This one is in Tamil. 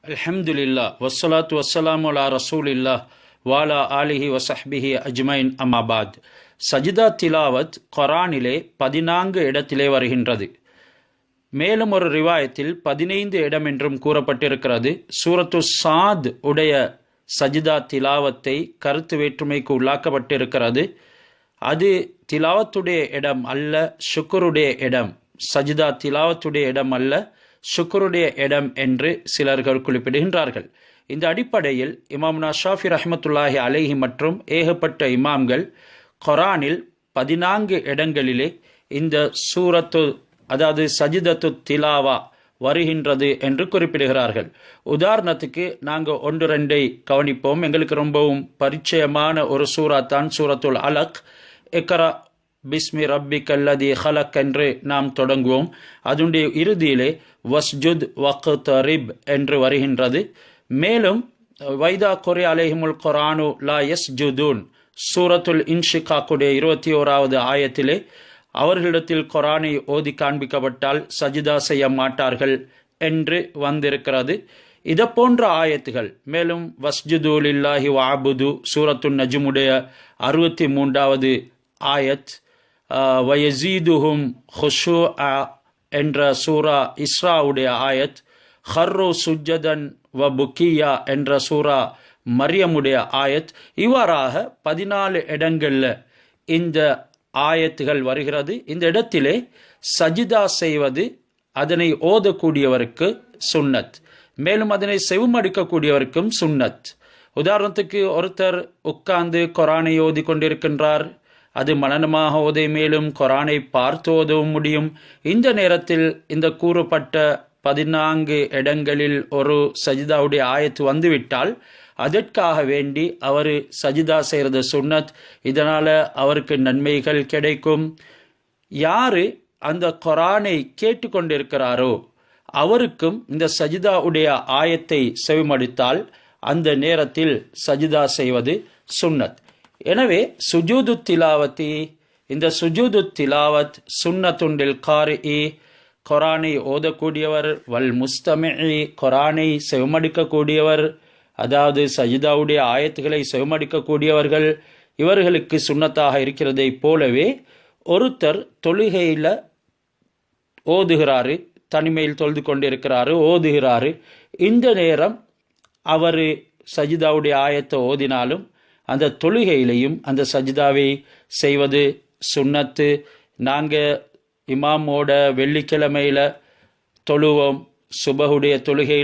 அல்ஹம்துலில்லா வஸ்ஸலாத்து வஸ்ஸலாமு அலா ரசூலில்லா வாலா ஆலிஹி வசஹ்பிஹி அஜ்மைன் அம்மாபாத். சஜிதா திலாவத் குர்ஆனிலே 14 இடத்திலே வருகின்றது. மேலும் ஒரு ரிவாயத்தில் 15 இடம் என்றும் கூறப்பட்டிருக்கிறது. சூரத்து சாத் உடைய சஜிதா திலாவத்தை கருத்து வேற்றுமைக்கு உள்ளாக்கப்பட்டிருக்கிறது. அது திலாவத்துடைய இடம் அல்ல, ஷுக்குருடைய இடம். சஜிதா திலாவத்துடைய இடம் அல்ல, ஷுக்குருடைய இடம் என்று சிலர்கள் குறிப்பிடுகின்றார்கள். இந்த அடிப்படையில் இமாம்னா ஷாஃபி ரஹ்மத்துல்லாஹி அலைஹி மற்றும் ஏகப்பட்ட இமாம்கள் குர்ஆனில் 14 இடங்களிலே இந்த சூரத்து அதாவது சஜிதத்து திலாவா வருகின்றது என்று குறிப்பிடுகிறார்கள். உதாரணத்துக்கு நாங்கள் 1-2 கவனிப்போம். எங்களுக்கு ரொம்பவும் பரிச்சயமான ஒரு சூரா தான் சூரத்துல் அலக். இக்ரா பிஸ்மி ரப்பிக்கல்லதி ஹலக் என்று நாம் தொடங்குவோம். அதனுடைய இறுதியிலே வஸ்ஜுத் வக்தரிப் என்று வருகின்றது. மேலும் வைதா கொரி அலைஹிமுல் குர்ஆனு லா யஸ்ஜுதூன் சூரத்துல் இன்ஷிகாக்குடைய 21வது ஆயத்திலே அவர்களிடத்தில் குர்ஆனை ஓதி காண்பிக்கப்பட்டால் சஜிதா செய்ய மாட்டார்கள் என்று வந்திருக்கிறது. இதை போன்ற ஆயத்துகள் மேலும் வஸ்ஜுது லில்லாஹி வஅபுது சூரத்துன் நஜ்முடைய 63வது ஆயத், வயசீதுஹும் ஹுஷூஅ என்ற சூரா இஸ்ராவுடைய ஆயத், ஹர்ரு சுஜ்ஜதன் வ புக்கியா என்ற சூரா மரியமுடைய ஆயத், இவ்வாறாக 14 இடங்களில் இந்த ஆயத்துகள் வருகிறது. இந்த இடத்திலே சஜிதா செய்வது அதனை ஓதக்கூடியவருக்கு சுன்னத், மேலும் அதனை செவிமடுக்கக்கூடியவருக்கும் சுன்னத். உதாரணத்துக்கு ஒருத்தர் உட்கார்ந்து குர்ஆனை ஓதி கொண்டிருக்கின்றார், அது மனனமாக ஓத மேலும் குர்ஆனை பார்த்து ஓதவும் முடியும். இந்த நேரத்தில் இந்த கூறப்பட்ட 14 இடங்களில் ஒரு சஜிதாவுடைய ஆயத்து வந்துவிட்டால் அதற்காக வேண்டி அவர் சஜிதா செய்கிறது சுன்னத். இதனால் அவருக்கு நன்மைகள் கிடைக்கும். யாரு அந்த குர்ஆனை கேட்டுக்கொண்டிருக்கிறாரோ அவருக்கும் இந்த சஜிதாவுடைய ஆயத்தை செவிமடுத்தால் அந்த நேரத்தில் சஜிதா செய்வது சுன்னத். எனவே சுஜூது திலாவத்தி, இந்த சுஜூது திலாவத் சுன்னத்துண்டில் காரிஇ குர்ஆனை ஓதக்கூடியவர், வல் முஸ்தமிஇ குர்ஆனை செவிமடுக்கக்கூடியவர், அதாவது சஜிதாவுடைய ஆயத்துக்களை செவிமடுக்கக்கூடியவர்கள், இவர்களுக்கு சுன்னத்தாக இருக்கிறதை போலவே ஒருத்தர் தொழுகையில் ஓதுகிறாரு, தனிமையில் தொழுது கொண்டிருக்கிறாரு, ஓதுகிறாரு. இந்த நேரம் அவர் சஜிதாவுடைய ஆயத்தை ஓதினாலும் அந்த தொழுகையிலையும் அந்த சஜிதாவை செய்வது சுன்னத்து. நாங்கள் இமாமோட வெள்ளிக்கிழமையில் தொழுவோம், சுபஹுடைய தொழுகையில்